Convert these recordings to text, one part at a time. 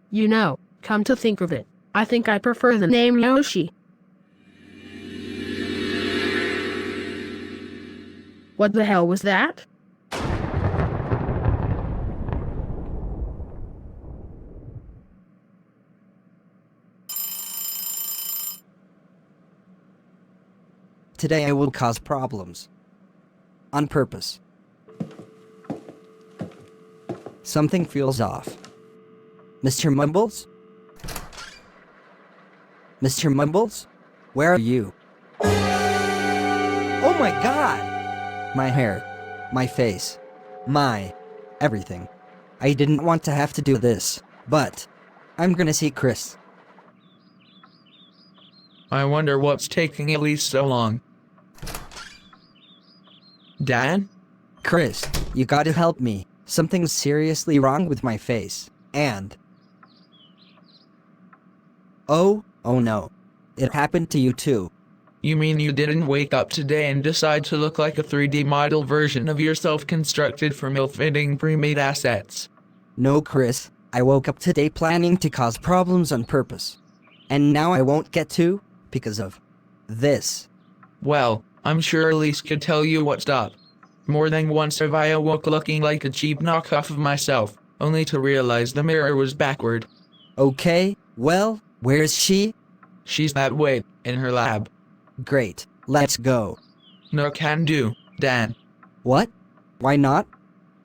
You know, come to think of it, I think I prefer the name Yoshi. What the hell was that? Today I will cause problems. On purpose. Something feels off. Mr. Mumbles? Mr. Mumbles? Where are you? Oh my god! My hair. My face. My... everything. I didn't want to have to do this, but... I'm gonna see Chris. I wonder what's taking Elise so long. Dan? Chris, you gotta help me. Something's seriously wrong with my face. And... Oh no. It happened to you too. You mean you didn't wake up today and decide to look like a 3D model version of yourself constructed from ill-fitting pre-made assets? No, Chris. I woke up today planning to cause problems on purpose. And now I won't get to, because of... this. Well, I'm sure Elise could tell you what's up. More than once have I awoke looking like a cheap knockoff of myself, only to realize the mirror was backward. Okay, well, where's she? She's that way, in her lab. Great, let's go. No can do, Dan. What? Why not?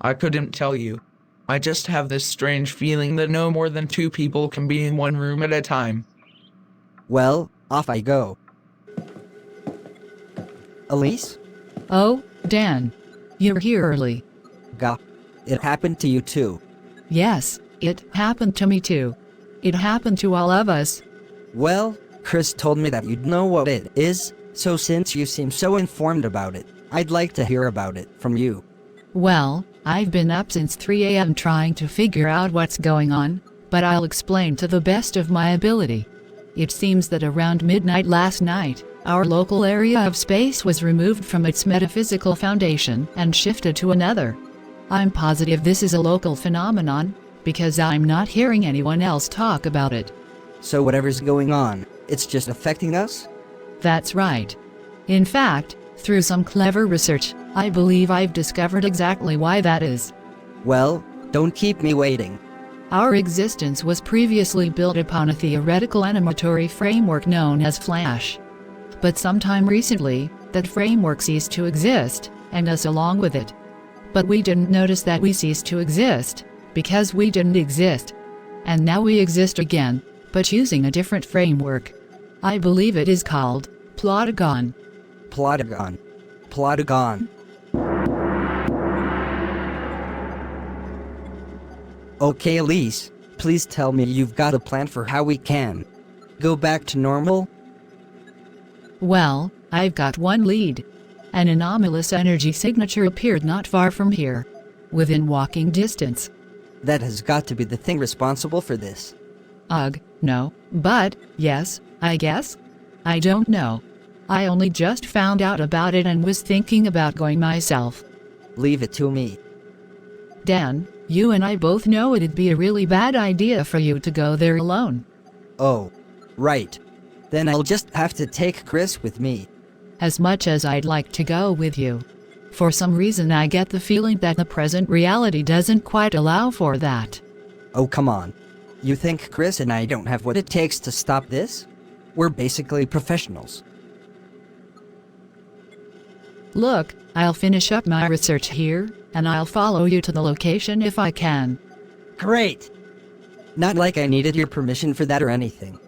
I couldn't tell you. I just have this strange feeling that no more than 2 people can be in one room at a time. Well, off I go. Elise? Oh, Dan. You're here early. Gah. It happened to you too. Yes, it happened to me too. It happened to all of us. Well, Chris told me that you'd know what it is, so since you seem so informed about it, I'd like to hear about it from you. Well, I've been up since 3 a.m. trying to figure out what's going on, but I'll explain to the best of my ability. It seems that around midnight last night, our local area of space was removed from its metaphysical foundation and shifted to another. I'm positive this is a local phenomenon, because I'm not hearing anyone else talk about it. So whatever's going on, it's just affecting us? That's right. In fact, through some clever research, I believe I've discovered exactly why that is. Well, don't keep me waiting. Our existence was previously built upon a theoretical animatory framework known as Flash. But sometime recently, that framework ceased to exist, and us along with it. But we didn't notice that we ceased to exist, because we didn't exist. And now we exist again, but using a different framework. I believe it is called Plotagon. Plotagon. Plotagon. Okay, Elise, please tell me you've got a plan for how we can go back to normal? Well, I've got one lead. An anomalous energy signature appeared not far from here, within walking distance. That has got to be the thing responsible for this. Ugh, no, but, yes, I guess? I don't know. I only just found out about it and was thinking about going myself. Leave it to me. Dan, you and I both know it'd be a really bad idea for you to go there alone. Oh, right. Then I'll just have to take Chris with me. As much as I'd like to go with you. For some reason I get the feeling that the present reality doesn't quite allow for that. Oh, come on. You think Chris and I don't have what it takes to stop this? We're basically professionals. Look, I'll finish up my research here, and I'll follow you to the location if I can. Great! Not like I needed your permission for that or anything.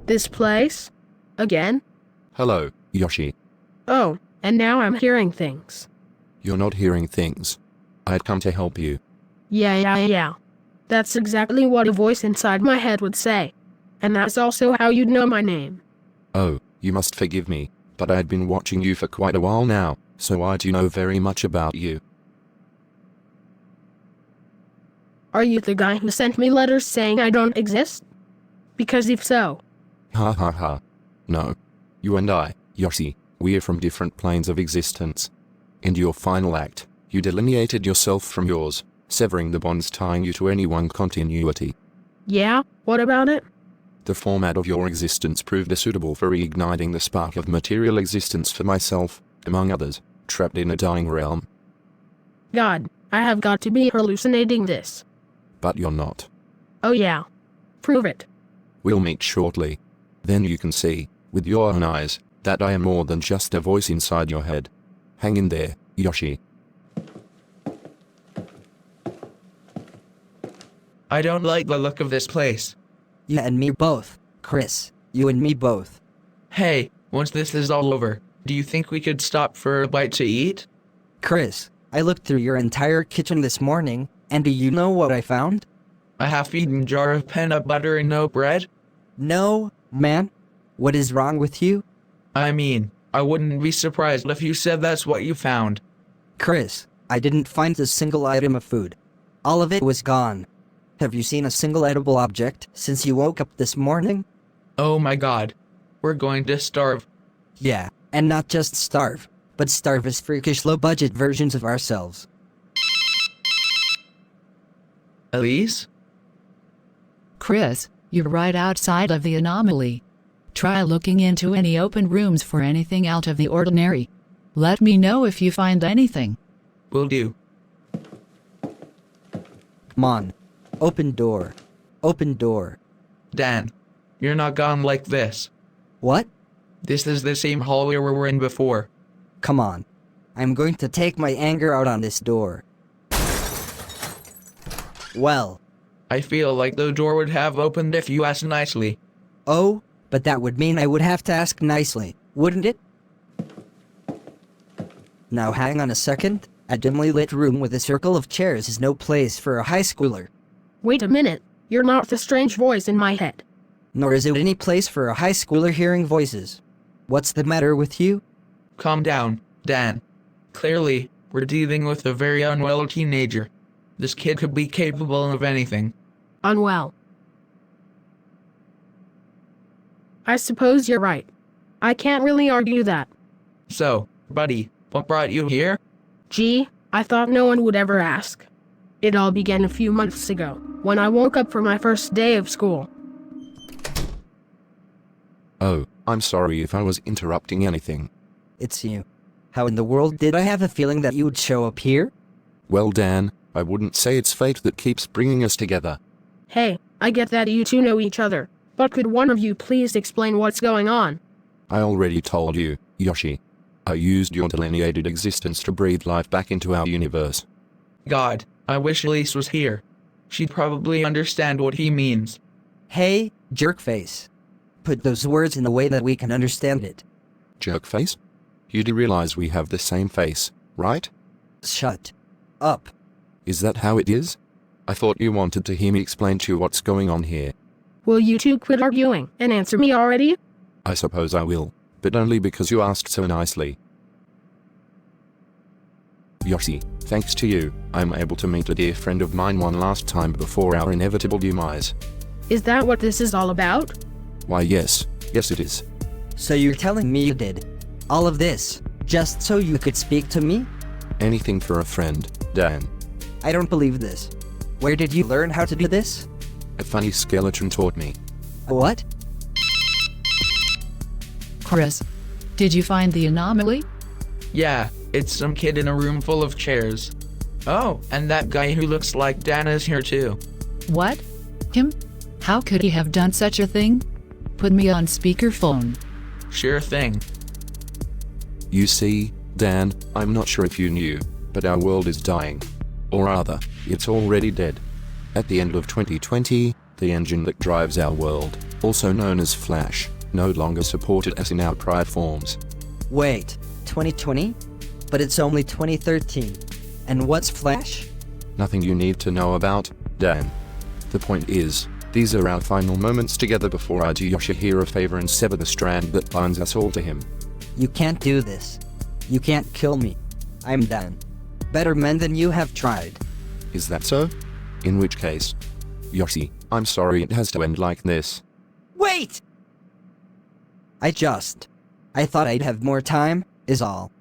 This place? Again? Hello, Yoshi. Oh, and now I'm hearing things. You're not hearing things. I'd come to help you. Yeah. That's exactly what a voice inside my head would say. And that's also how you'd know my name. Oh, you must forgive me, but I'd been watching you for quite a while now, so I do know very much about you. Are you the guy who sent me letters saying I don't exist? Because if so... Ha ha ha. No. You and I, Yoshi, we're from different planes of existence. In your final act, You delineated yourself from yours, severing the bonds tying you to any one continuity. Yeah, what about it? The format of your existence proved suitable for reigniting the spark of material existence for myself, among others, trapped in a dying realm. God, I have got to be hallucinating this. But you're not. Oh yeah. Prove it. We'll meet shortly. Then you can see, with your own eyes, that I am more than just a voice inside your head. Hang in there, Yoshi. I don't like the look of this place. You and me both, Chris. You and me both. Hey, once this is all over, do you think we could stop for a bite to eat? Chris, I looked through your entire kitchen this morning, and do you know what I found? A half-eaten jar of peanut butter and no bread? No, man. What is wrong with you? I mean, I wouldn't be surprised if you said that's what you found. Chris, I didn't find a single item of food. All of it was gone. Have you seen a single edible object since you woke up this morning? Oh my god. We're going to starve. Yeah, and not just starve, but starve as freakish low-budget versions of ourselves. Elise? Chris, you're right outside of the anomaly. Try looking into any open rooms for anything out of the ordinary. Let me know if you find anything. Will do. Come on. Open door. Open door. Dan, you're not gone like this. What? This is the same hallway we were in before. Come on. I'm going to take my anger out on this door. Well. I feel like the door would have opened if you asked nicely. Oh, but that would mean I would have to ask nicely, wouldn't it? Now hang on a second. A dimly lit room with a circle of chairs is no place for a high schooler. Wait a minute. You're not the strange voice in my head. Nor is it any place for a high schooler hearing voices. What's the matter with you? Calm down, Dan. Clearly, we're dealing with a very unwell teenager. This kid could be capable of anything. Unwell. I suppose you're right. I can't really argue that. So, buddy, what brought you here? Gee, I thought no one would ever ask. It all began a few months ago, when I woke up for my first day of school. Oh, I'm sorry if I was interrupting anything. It's you. How in the world did I have a feeling that you would show up here? Well, Dan, I wouldn't say it's fate that keeps bringing us together. Hey, I get that you two know each other, but could one of you please explain what's going on? I already told you, Yoshi. I used your delineated existence to breathe life back into our universe. God, I wish Elise was here. She'd probably understand what he means. Hey, jerkface. Put those words in a way that we can understand it. Jerkface? You do realize we have the same face, right? Shut up. Is that how it is? I thought you wanted to hear me explain to you what's going on here. Will you two quit arguing and answer me already? I suppose I will, but only because you asked so nicely. Yoshi, thanks to you, I'm able to meet a dear friend of mine one last time before our inevitable demise. Is that what this is all about? Why yes it is. So you're telling me you did all of this just so you could speak to me? Anything for a friend, Dan. I don't believe this. Where did you learn how to do this? A funny skeleton taught me. What? Chris, did you find the anomaly? Yeah, it's some kid in a room full of chairs. Oh, and that guy who looks like Dan is here too. What? Him? How could he have done such a thing? Put me on speakerphone. Sure thing. You see, Dan, I'm not sure if you knew, but our world is dying. Or rather, it's already dead. At the end of 2020, the engine that drives our world, also known as Flash, no longer supported us in our prior forms. Wait, 2020? But it's only 2013. And what's Flash? Nothing you need to know about, Dan. The point is, these are our final moments together before I do Yoshi here a favor and sever the strand that binds us all to him. You can't do this. You can't kill me. I'm done. Better men than you have tried. Is that so? In which case, Yoshi, I'm sorry it has to end like this. Wait! I thought I'd have more time, is all.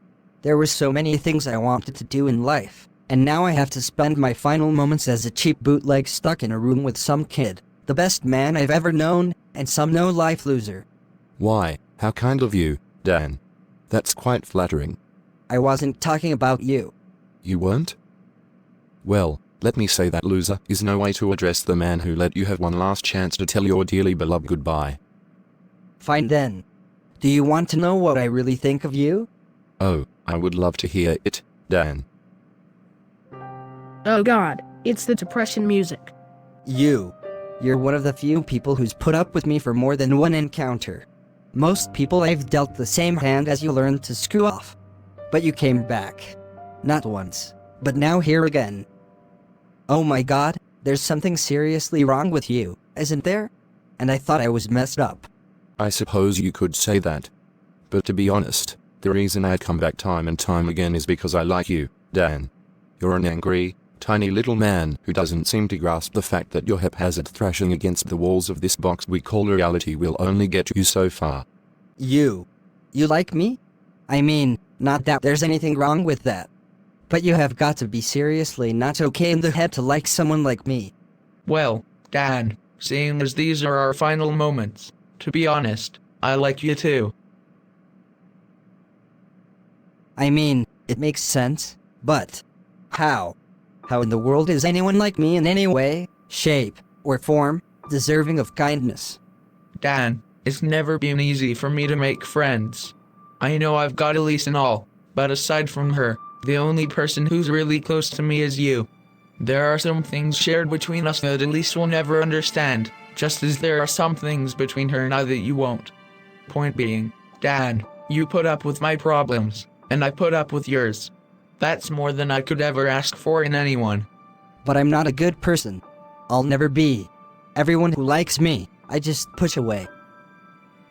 There were so many things I wanted to do in life, and now I have to spend my final moments as a cheap bootleg stuck in a room with some kid, the best man I've ever known, and some no-life loser. Why, how kind of you, Dan. That's quite flattering. I wasn't talking about you. You weren't? Well, let me say that loser is no way to address the man who let you have one last chance to tell your dearly beloved goodbye. Fine then. Do you want to know what I really think of you? Oh, I would love to hear it, Dan. Oh god, it's the depression music. You're one of the few people who's put up with me for more than one encounter. Most people I've dealt the same hand as you learned to screw off. But you came back. Not once, but now here again. Oh my god, there's something seriously wrong with you, isn't there? And I thought I was messed up. I suppose you could say that. But to be honest, the reason I'd come back time and time again is because I like you, Dan. You're an angry, tiny little man who doesn't seem to grasp the fact that your haphazard thrashing against the walls of this box we call reality will only get you so far. You like me? I mean, not that there's anything wrong with that. But you have got to be seriously not okay in the head to like someone like me. Well, Dan, seeing as these are our final moments, to be honest, I like you too. I mean, it makes sense, but how? How in the world is anyone like me in any way, shape, or form deserving of kindness? Dan, it's never been easy for me to make friends. I know I've got Elise and all, but aside from her, the only person who's really close to me is you. There are some things shared between us that Elise will never understand, just as there are some things between her and I that you won't. Point being, Dan, you put up with my problems, and I put up with yours. That's more than I could ever ask for in anyone. But I'm not a good person. I'll never be. Everyone who likes me, I just push away.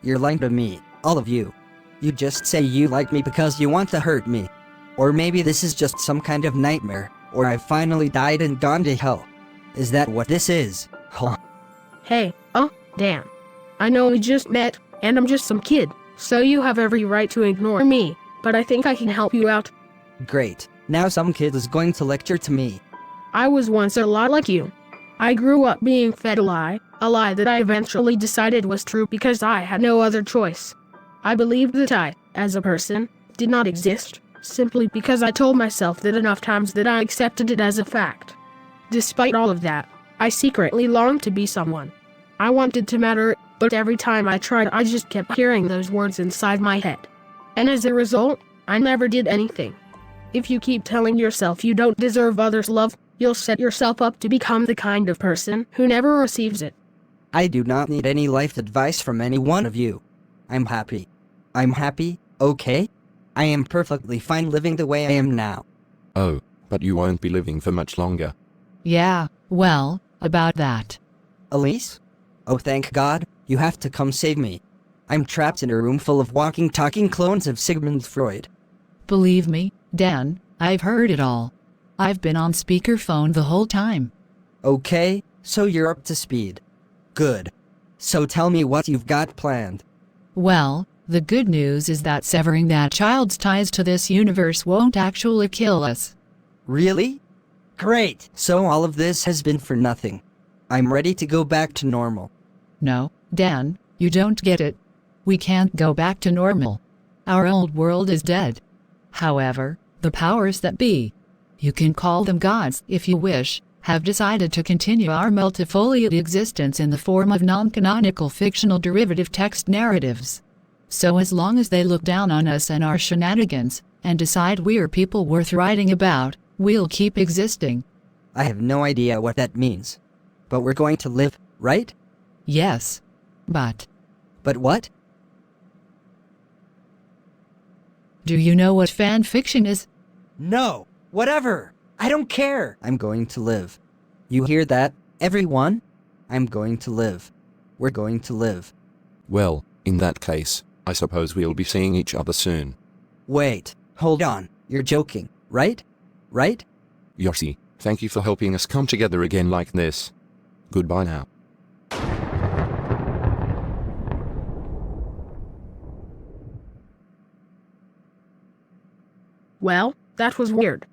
You're lying to me, all of you. You just say you like me because you want to hurt me. Or maybe this is just some kind of nightmare, or I've finally died and gone to hell. Is that what this is? Huh. Hey, Dan. I know we just met, and I'm just some kid, so you have every right to ignore me, but I think I can help you out. Great. Now some kid is going to lecture to me. I was once a lot like you. I grew up being fed a lie that I eventually decided was true because I had no other choice. I believed that I, as a person, did not exist, simply because I told myself that enough times that I accepted it as a fact. Despite all of that, I secretly longed to be someone. I wanted to matter, but every time I tried I just kept hearing those words inside my head. And as a result, I never did anything. If you keep telling yourself you don't deserve others' love, you'll set yourself up to become the kind of person who never receives it. I do not need any life advice from any one of you. I'm happy. I'm happy, okay? I am perfectly fine living the way I am now. Oh, but you won't be living for much longer. Yeah, well, about that. Elise? Oh, thank God, you have to come save me. I'm trapped in a room full of walking, talking clones of Sigmund Freud. Believe me, Dan, I've heard it all. I've been on speakerphone the whole time. Okay, so you're up to speed. Good. So tell me what you've got planned. Well, the good news is that severing that child's ties to this universe won't actually kill us. Really? Great! So all of this has been for nothing. I'm ready to go back to normal. No, Dan, you don't get it. We can't go back to normal. Our old world is dead. However, the powers that be, you can call them gods if you wish, have decided to continue our multifoliate existence in the form of non-canonical fictional derivative text narratives. So as long as they look down on us and our shenanigans, and decide we're people worth writing about, we'll keep existing. I have no idea what that means. But we're going to live, right? Yes. But what? do you know what fan fiction is? No! Whatever! I don't care! I'm going to live. You hear that, everyone? I'm going to live. We're going to live. Well, in that case, I suppose we'll be seeing each other soon. Wait, hold on. You're joking, right? Right? Yoshi, thank you for helping us come together again like this. Goodbye now. Well, that was weird.